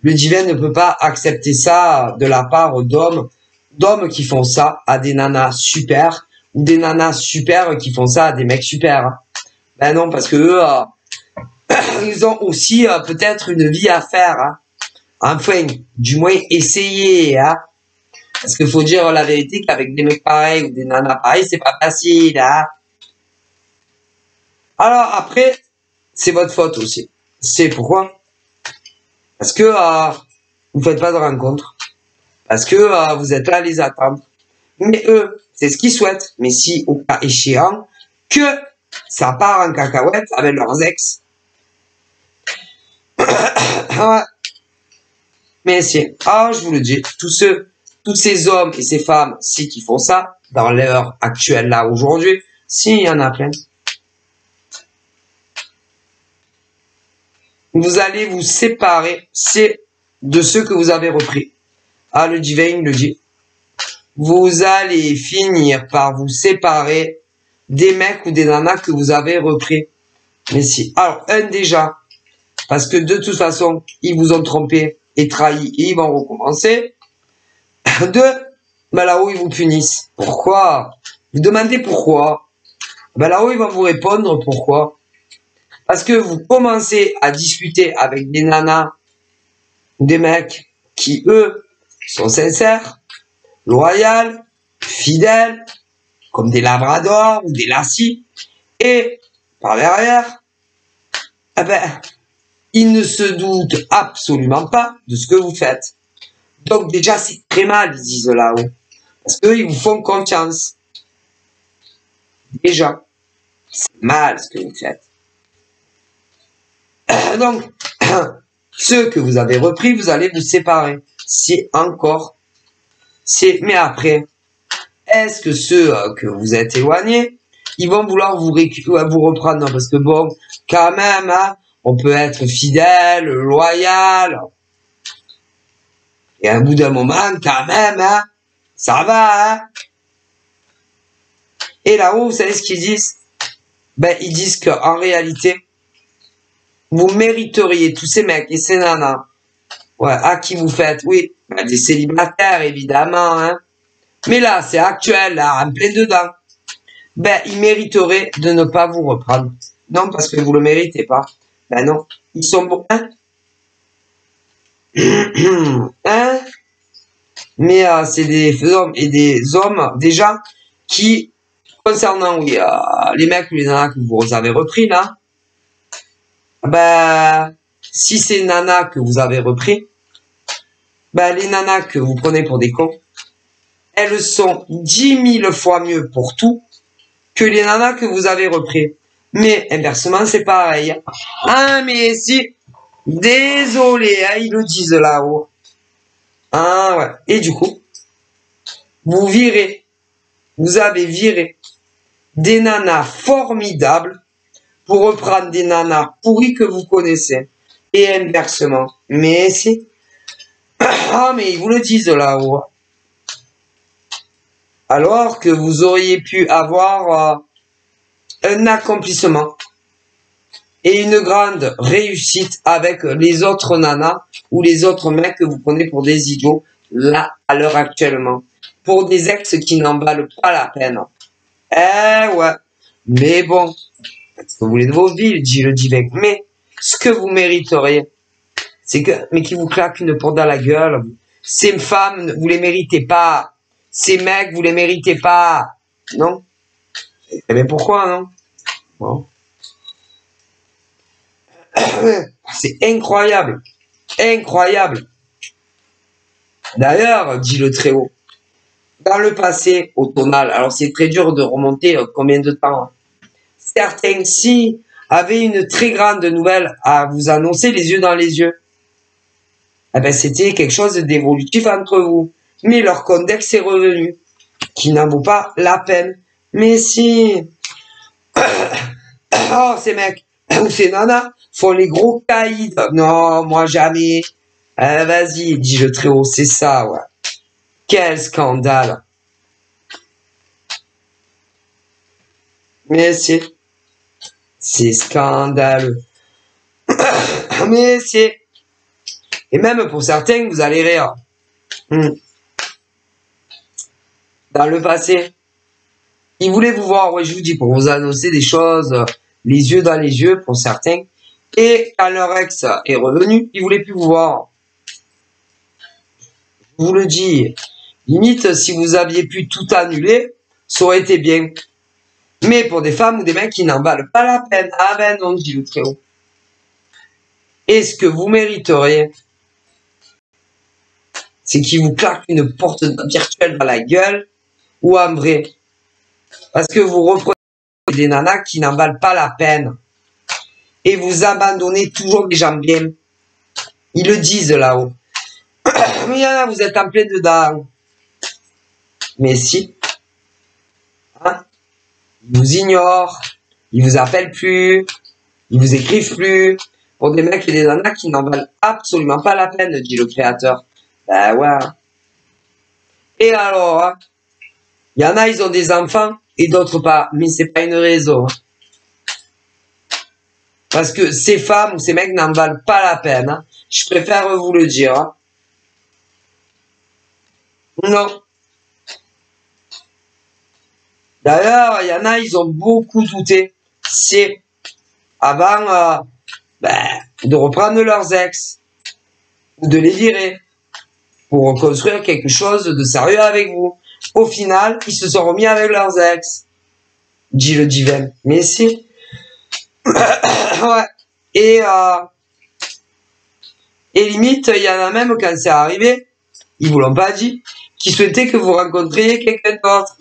Le divin ne peut pas accepter ça de la part d'hommes qui font ça à des nanas super, ou des nanas super qui font ça à des mecs super. Ben non, parce que eux, ils ont aussi peut-être une vie à faire. Hein. Enfin, du moins essayer. Hein. Parce qu'il faut dire la vérité qu'avec des mecs pareils ou des nanas pareils, c'est pas facile. Hein. Alors après, c'est votre faute aussi. C'est pourquoi? Parce que vous faites pas de rencontre. Parce que vous êtes là à les attendre. Mais eux, c'est ce qu'ils souhaitent. Mais si, au cas échéant, que ça part en cacahuète avec leurs ex. Mais si, je vous le dis, tous ces hommes et ces femmes, si qui font ça, dans l'heure actuelle là, aujourd'hui, si, il y en a plein. Vous allez vous séparer, c'est de ceux que vous avez repris. Le divin le dit. Vous allez finir par vous séparer des mecs ou des nanas que vous avez repris. Mais si. Alors, déjà, parce que de toute façon, ils vous ont trompé et trahi et ils vont recommencer. Là-haut, ils vous punissent. Pourquoi? Vous demandez pourquoi? Là-haut, ils vont vous répondre pourquoi. Parce que vous commencez à discuter avec des nanas, des mecs qui, eux, sont sincères, loyaux, fidèles, comme des labradors ou des lassis, et par derrière, ils ne se doutent absolument pas de ce que vous faites. Donc déjà, c'est très mal, ils disent là-haut. Parce qu'eux, ils vous font confiance. Déjà, c'est mal ce que vous faites. Donc, ceux que vous avez repris, vous allez vous séparer. Mais après, est-ce que ceux que vous êtes éloignés, ils vont vouloir vous reprendre? Non, parce que bon, quand même, hein, on peut être fidèle, loyal. Et à un bout d'un moment, quand même, hein, ça va, hein. Et là-haut, vous savez ce qu'ils disent? Ils disent qu'en réalité, vous mériteriez tous ces mecs et ces nanas, à qui vous faites, oui, des célibataires, évidemment, hein. Mais là, c'est actuel, là, en plein dedans. Ils mériteraient de ne pas vous reprendre. Non, parce que vous le méritez pas. Non, ils sont bons, hein. Hein? Mais c'est des hommes et des hommes, déjà, qui, concernant, oui, les mecs ou les nanas que vous avez repris, là, si c'est nanas que vous avez repris, les nanas que vous prenez pour des cons, elles sont 10 000 fois mieux pour tout que les nanas que vous avez repris. Mais inversement, c'est pareil. Mais si, désolé, hein, ils le disent là-haut. Ouais. Et du coup, vous avez viré des nanas formidables pour reprendre des nanas pourries que vous connaissez. Et inversement. Mais si. Mais ils vous le disent là-haut. Alors que vous auriez pu avoir un accomplissement et une grande réussite avec les autres nanas ou les autres mecs que vous prenez pour des idiots, là, à l'heure actuellement. Pour des ex qui n'en valent pas la peine. Ouais. Mais bon, ce que vous voulez de vos vies, dit le divin. Mais ce que vous mériteriez, mais qui vous claque une porte dans la gueule. Ces femmes, vous les méritez pas. Ces mecs, vous les méritez pas. Non? Mais pourquoi, non? Bon. C'est incroyable. Incroyable. D'ailleurs, dit le Très-Haut, dans le passé, au tonal, alors c'est très dur de remonter combien de temps, hein. Certains si avaient une très grande nouvelle à vous annoncer les yeux dans les yeux. Eh ben, c'était quelque chose d'évolutif entre vous. Mais leur codex est revenu, qui n'en vaut pas la peine. Mais si, oh, ces mecs, ou ces nanas, font les gros caïds. Non, moi jamais. Vas-y, dit le Très-Haut, c'est ça, ouais. Quel scandale. Mais c'est scandaleux. Mais c'est, et même pour certains, vous allez rire. Dans le passé, ils voulaient vous voir, ouais, je vous dis, pour vous annoncer des choses, les yeux dans les yeux, pour certains. Et quand leur ex est revenu, ils voulaient plus vous voir. Je vous le dis, limite, si vous aviez pu tout annuler, ça aurait été bien. Mais pour des femmes ou des mecs qui n'en valent pas la peine, ah ben non, dit le Très-Haut. Et ce que vous mériteriez, c'est qu'ils vous claquent une porte virtuelle dans la gueule, ou en vrai. Parce que vous reprenez des nanas qui n'en valent pas la peine. Et vous abandonnez toujours les gens bien. Ils le disent là-haut. Mais vous êtes en plein dedans. Mais si. Hein? Ils vous ignorent. Ils vous appellent plus. Ils vous écrivent plus. Pour des mecs et des nanas qui n'en valent absolument pas la peine, dit le créateur. Ben ouais. Et alors, hein, y en a, ils ont des enfants et d'autres pas. Mais c'est pas une raison. Parce que ces femmes ou ces mecs n'en valent pas la peine. Hein. Je préfère vous le dire. Hein. Non. D'ailleurs, il y en a, ils ont beaucoup douté. C'est avant de reprendre leurs ex ou de les virer pour reconstruire quelque chose de sérieux avec vous. Au final, ils se sont remis avec leurs ex. Dit le divin. Mais si. Ouais. Et limite, il y en a même quand c'est arrivé, ils vous l'ont pas dit, qui souhaitaient que vous rencontriez quelqu'un d'autre.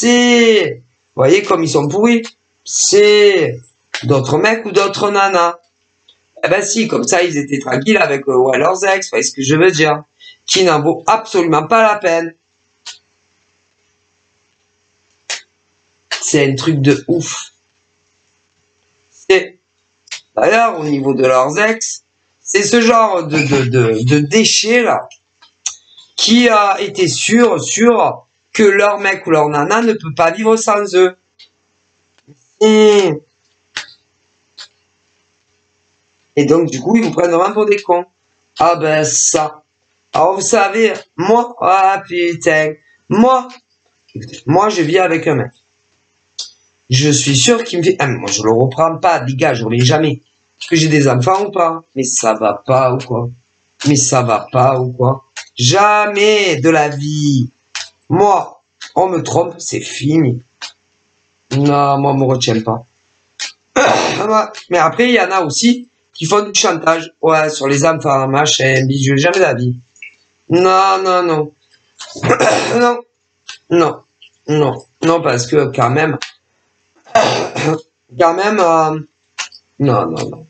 Vous voyez comme ils sont pourris. C'est d'autres mecs ou d'autres nanas. Eh ben si, comme ça, ils étaient tranquilles avec leurs ex, vous voyez ce que je veux dire. Qui n'en vaut absolument pas la peine. C'est un truc de ouf. D'ailleurs, au niveau de leurs ex, c'est ce genre de déchets là qui a été sûr que leur mec ou leur nana ne peut pas vivre sans eux. Et donc, du coup, ils vous prennent vraiment pour des cons. Ah ben ça. Alors, vous savez, moi, ah putain, moi, je vis avec un mec. Je suis sûr qu'il me fait... Ah, mais moi, je le reprends pas, les gars, je ne l'ai jamais. Est-ce que j'ai des enfants ou pas? Mais ça va pas ou quoi? Mais ça va pas ou quoi? Jamais de la vie. Moi, on me trompe, c'est fini. Non, moi, on me retient pas. Mais après, il y en a aussi qui font du chantage. Ouais, sur les enfants, machin, bijou, jamais de la vie. Non, non, non. Non, non, non, non, parce que quand même, non, non, non.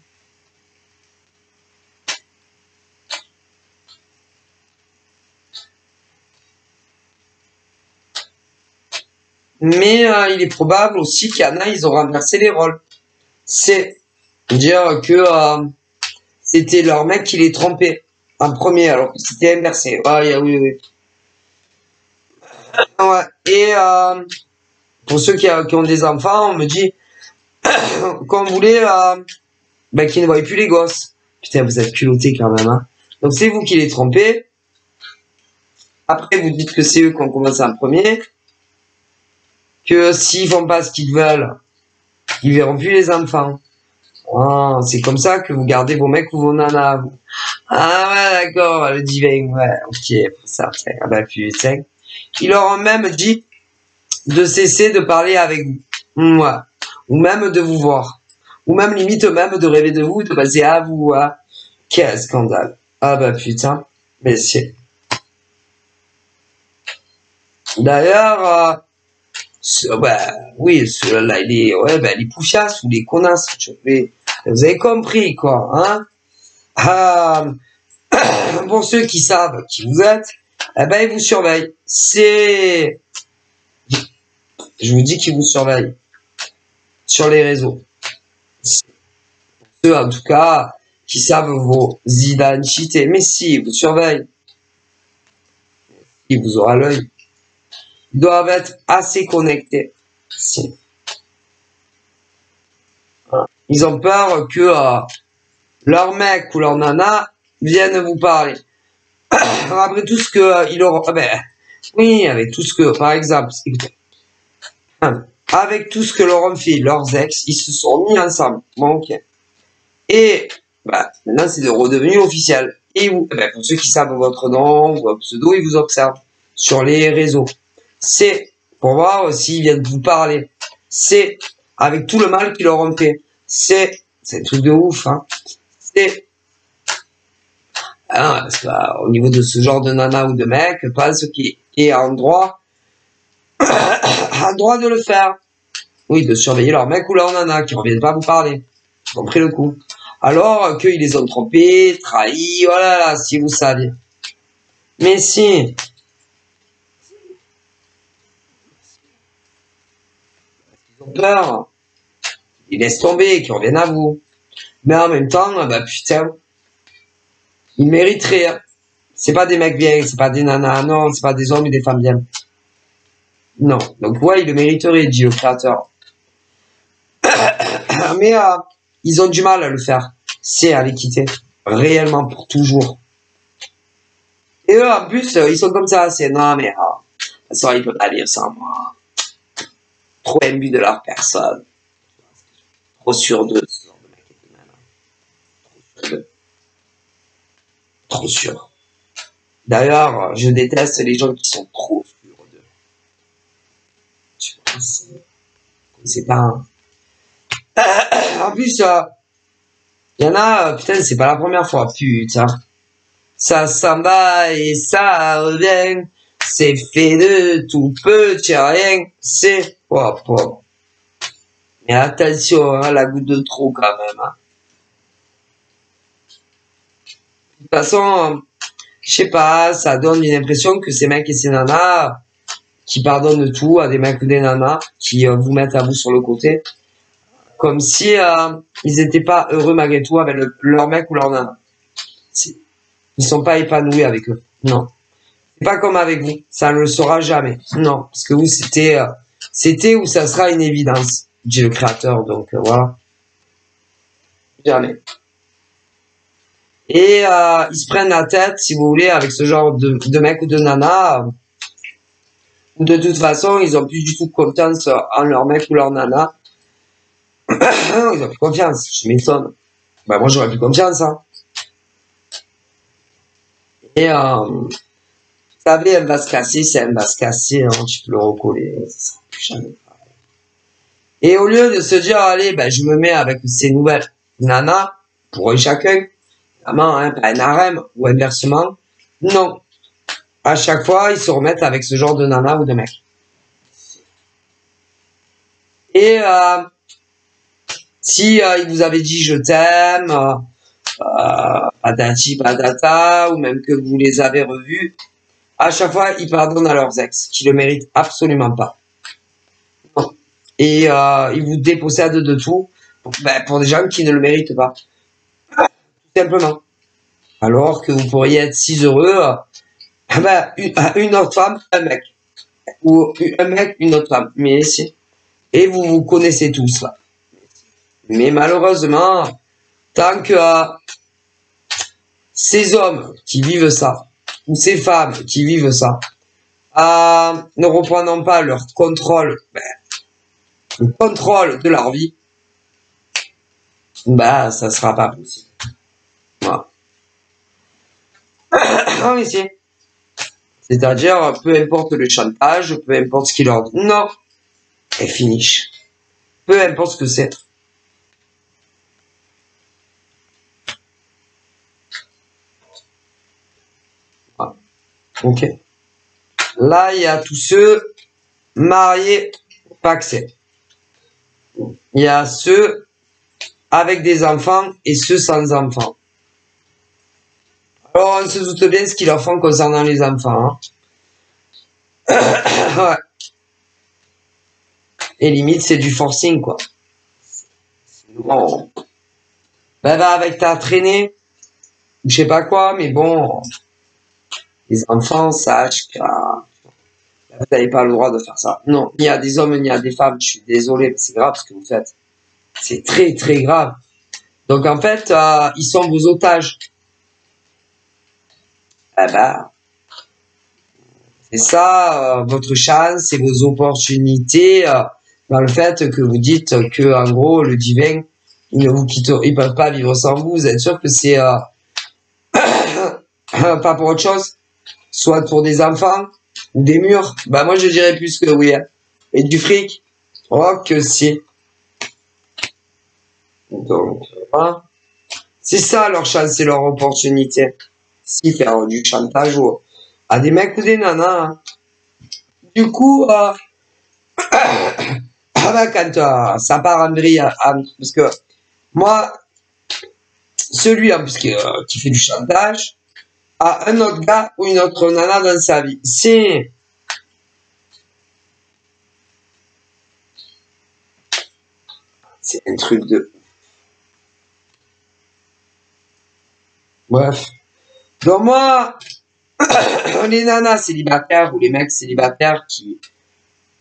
Mais il est probable aussi qu'il y en a, ils ont renversé les rôles. C'est dire que c'était leur mec qui les trompait en premier, alors que c'était inversé. Ah, oui, oui. Ouais. Et pour ceux qui ont des enfants, on me dit qu'on voulait qu'ils ne voient plus les gosses. Putain, vous êtes culottés quand même. Hein. Donc c'est vous qui les trompez. Après, vous dites que c'est eux qui ont commencé en premier. Que s'ils font pas ce qu'ils veulent, ils verront plus les enfants. Oh, c'est comme ça que vous gardez vos mecs ou vos nanas. Vous. Ah ouais, d'accord, le divin, ouais, ok, pour ça, ah bah putain. Ils leur ont même dit de cesser de parler avec vous. Ouais. Ou même de vous voir. Ou même limite même de rêver de vous, de passer à vous. Hein. Quel scandale. Ah bah putain. Mais c'est... D'ailleurs, oui, celui-là, il est poufiasse ou les connasses. Vous avez compris, quoi, hein? Ah, pour ceux qui savent qui vous êtes, eh ben, ils vous surveillent. Je vous dis qu'ils vous surveillent sur les réseaux. Ceux, en tout cas, qui savent vos identités. Mais si, ils vous surveillent. Ils vous auront à l'œil. Ils doivent être assez connectés. Si. Ils ont peur que leur mec ou leur nana viennent vous parler. Après tout ce que ils auront... oui, avec tout ce que... Par exemple, écoutez, avec tout ce que leur ont fait leurs ex, ils se sont mis ensemble. Bon, ok. Et maintenant, c'est de redevenu officiel. Et vous, pour ceux qui savent votre nom ou votre pseudo, ils vous observent sur les réseaux. C'est pour voir s'ils viennent vous parler. C'est avec tout le mal qu'ils leur ont fait. C'est un truc de ouf, hein. C'est parce que, au niveau de ce genre de nana ou de mec, pas ce qui est en droit, en droit de le faire. Oui, de surveiller leur mec ou leur nana qui reviennent pas vous parler. Ils ont pris le coup. Alors qu'ils les ont trompés, trahis, voilà, si vous saviez. Mais si. Ils ont peur. Ils laissent tomber, qu'ils reviennent à vous. Mais en même temps, putain, ils mériteraient. C'est pas des mecs bien, c'est pas des nanas, non, c'est pas des hommes et des femmes bien. Non. Donc ouais, ils le mériteraient, dit le créateur. Mais ils ont du mal à le faire. C'est à les quitter. Réellement, pour toujours. Et eux, en plus, ils sont comme ça. C'est non, mais ça, ils peuvent pas dire sans moi. Trop imbu de leur personne. Trop sûr d'eux. Trop sûr. D'ailleurs, je déteste les gens qui sont trop sûrs d'eux. Je pense. C'est pas un... En plus, il y en a, putain, c'est pas la première fois, putain. Ça s'en va et ça revient. C'est fait de tout petit rien. C'est... Oh. Mais attention, hein, la goutte de trop quand même. Hein. De toute façon, je sais pas, ça donne une impression que ces mecs et ces nanas qui pardonnent tout à des mecs ou des nanas qui vous mettent à vous sur le côté. Comme si ils étaient pas heureux malgré tout avec leur mec ou leur nana. Ils sont pas épanouis avec eux. Non. C'est pas comme avec vous. Ça ne le sera jamais. Non. Parce que vous, c'était ou ça sera une évidence. Dit le créateur. Donc, voilà. Jamais. Et ils se prennent la tête, si vous voulez, avec ce genre de mec ou de nana. Ou de toute façon, ils ont plus du tout confiance en leur mec ou leur nana. Ils ont plus confiance. Je m'étonne. Moi, j'aurais plus confiance. Hein. Et vous savez, elle va se casser, si elle va se casser, hein, tu peux le recoller. Ça sera plus jamais pareil. Et au lieu de se dire, allez, je me mets avec ces nouvelles nanas, pour eux chacun, évidemment, hein, pas un harem, ou inversement, non. À chaque fois, ils se remettent avec ce genre de nana ou de mec. Et si il vous avait dit je t'aime, patati patata, ou même que vous les avez revus, à chaque fois, ils pardonnent à leurs ex, qui le méritent absolument pas. Non. Et ils vous dépossèdent de tout, pour des gens qui ne le méritent pas. Tout simplement. Alors que vous pourriez être si heureux, une autre femme, un mec. Ou un mec, une autre femme. Mais si. Et vous vous connaissez tous, là. Mais malheureusement, tant que ces hommes qui vivent ça, ou ces femmes qui vivent ça, ne reprenant pas leur contrôle, le contrôle de leur vie, ça sera pas possible. Voilà. Non, mais si. C'est-à-dire, peu importe le chantage, peu importe ce qu'il leur dit. Non. Et finish. Peu importe ce que c'est. Ok. Là, il y a tous ceux mariés, pacsés. Il y a ceux avec des enfants et ceux sans enfants. Alors, on se doute bien ce qu'ils leur font concernant les enfants. Hein. Ouais. Et limite, c'est du forcing, quoi. Bon. Ben, va avec ta traînée, je sais pas quoi, mais bon, les enfants sachent que vous n'avez pas le droit de faire ça. Non, ni à des hommes, ni à des femmes. Je suis désolé, mais c'est grave ce que vous faites. C'est très, très grave. Donc, en fait, ils sont vos otages. Eh ben, c'est ça, votre chance, c'est vos opportunités, dans le fait que vous dites que, en gros, le divin, ils ne vous quittent, ils peuvent pas vivre sans vous. Vous êtes sûr que c'est, pas pour autre chose? Soit pour des enfants, ou des murs? Bah, moi, je dirais plus que oui, hein. Et du fric? Oh, que si. Donc, voilà. C'est ça leur chance, c'est leur opportunité. Si faire du chantage à des mecs ou des nanas. Hein. Du coup, quand ça part en vrille, parce que moi, celui en plus qui fait du chantage, a un autre gars ou une autre nana dans sa vie. C'est un truc de... Bref. Donc moi, les nanas célibataires ou les mecs célibataires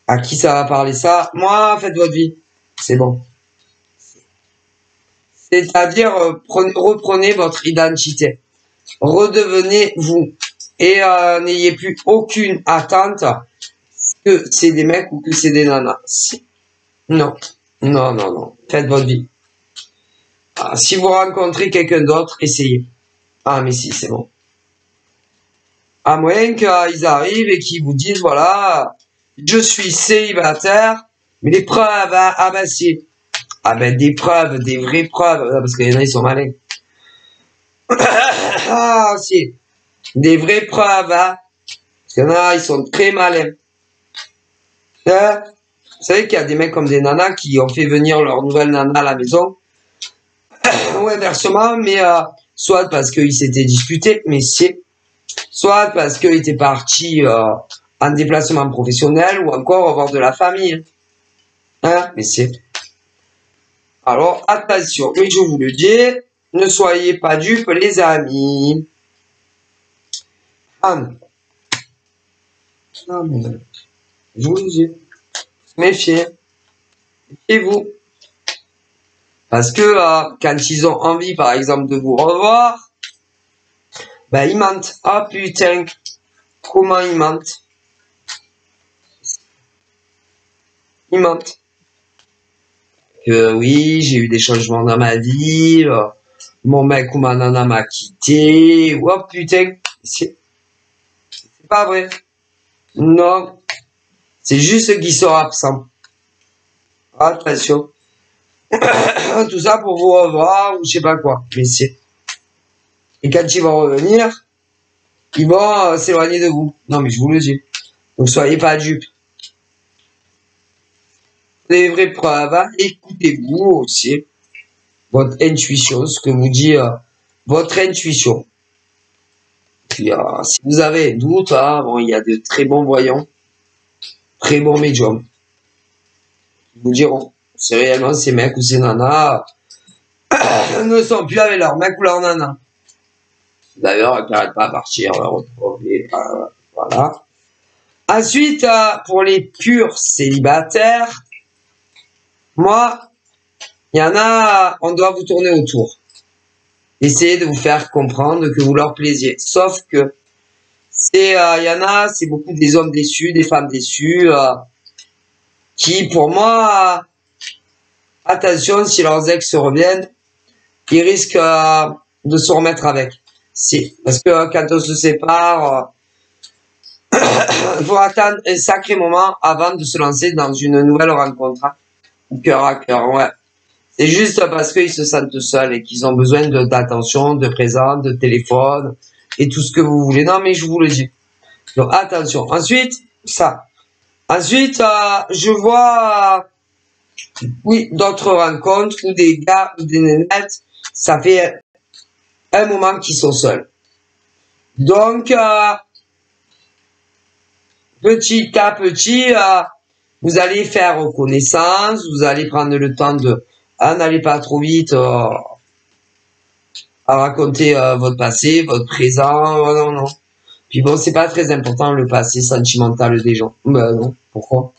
à qui ça va parler ça, moi, faites votre vie. C'est bon. C'est-à-dire, reprenez votre identité. Redevenez vous. Et n'ayez plus aucune attente que c'est des mecs ou que c'est des nanas. Non. Non, non, non. Faites votre vie. Ah, si vous rencontrez quelqu'un d'autre, essayez. Ah, mais si, c'est bon. À moins qu'ils arrivent et qu'ils vous disent, voilà, je suis célibataire, mais les preuves, hein, ah ben si. Ah ben des preuves, des vraies preuves, parce qu'il y en a, ils sont malins. Ah si, des vraies preuves, hein. Parce qu'il y en a, ils sont très malins. Hein? Vous savez qu'il y a des mecs comme des nanas qui ont fait venir leur nouvelle nana à la maison. Ou inversement, mais soit parce qu'ils s'étaient disputés, mais c'est soit parce qu'ils étaient partis en déplacement professionnel ou encore avoir de la famille. Hein? Mais c'est... Alors, attention, mais je vous le dis, ne soyez pas dupes, les amis. Ah, non, mais je vous le dis, méfiez. Méfiez-vous. Parce que quand ils ont envie, par exemple, de vous revoir, ben ils mentent. Ah putain, comment ils mentent? Ils mentent. Que oui, j'ai eu des changements dans ma vie, mon mec ou ma nana m'a quitté. Oh putain, c'est pas vrai. Non, c'est juste qu'ils sont absents. Attention. Tout ça pour vous revoir ou je sais pas quoi. Mais c'est... Et quand ils vont revenir, ils vont s'éloigner de vous. Non mais je vous le dis. Donc soyez pas dupes. Les vraies preuves, hein. Écoutez-vous aussi votre intuition, ce que vous dit votre intuition. Puis si vous avez doute, hein, bon, il y a de très bons voyants, très bons médiums. Ils vous diront si réellement ces mecs ou ces nanas ne sont plus avec leur mec ou leur nana. D'ailleurs, ils n'arrêtent pas à partir, retrouver, voilà. Ensuite, pour les purs célibataires, moi, il y en a, on doit vous tourner autour. Essayez de vous faire comprendre que vous leur plaisiez. Sauf que c'est, il y en a, c'est beaucoup des hommes déçus, des femmes déçues, qui, pour moi, attention, si leurs ex reviennent, ils risquent de se remettre avec. Si, parce que quand on se sépare, il faut attendre un sacré moment avant de se lancer dans une nouvelle rencontre. Hein. Cœur à cœur, ouais. C'est juste parce qu'ils se sentent seuls et qu'ils ont besoin d'attention, de présence, de téléphone et tout ce que vous voulez. Non, mais je vous le dis. Donc, attention. Ensuite, ça. Ensuite, je vois, oui, d'autres rencontres où des gars ou des nénettes, ça fait un moment qu'ils sont seuls. Donc, petit à petit, vous allez faire connaissance, vous allez prendre le temps de, n'allez pas trop vite à raconter votre passé, votre présent, non, non. Puis bon, c'est pas très important le passé sentimental des gens. Ben non, pourquoi?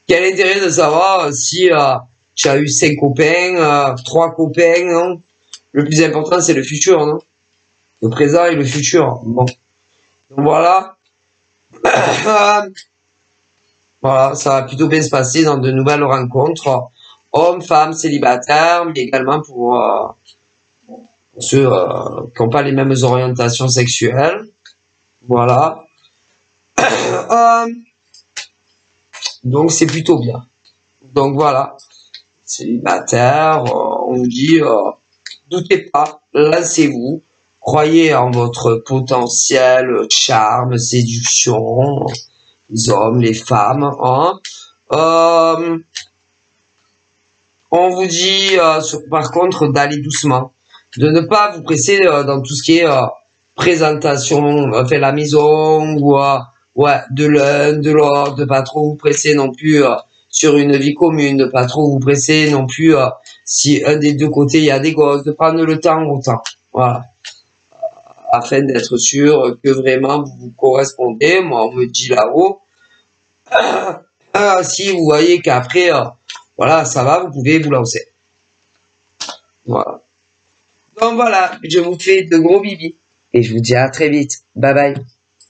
Quel intérêt de savoir si tu as eu 5 copains, 3 copains, non? Le plus important, c'est le futur, non? Le présent et le futur. Bon. Donc voilà. Voilà, ça va plutôt bien se passer dans de nouvelles rencontres. Hommes, femmes, célibataires, mais également pour ceux qui n'ont pas les mêmes orientations sexuelles. Voilà. Donc c'est plutôt bien. Donc voilà. Célibataire, on vous dit, doutez pas, lancez-vous. Croyez en votre potentiel charme, séduction, les hommes, les femmes. Hein. On vous dit, par contre, d'aller doucement, de ne pas vous presser dans tout ce qui est présentation, enfin la maison ou ouais, de l'un, de l'autre, de pas trop vous presser non plus sur une vie commune, de pas trop vous presser non plus si un des deux côtés il y a des gosses, de prendre le temps autant, voilà, afin d'être sûr que vraiment vous vous correspondez. Moi, on me dit là-haut, si vous voyez qu'après, voilà, ça va, vous pouvez vous lancer. Voilà. Donc voilà, je vous fais de gros bibis et je vous dis à très vite. Bye bye.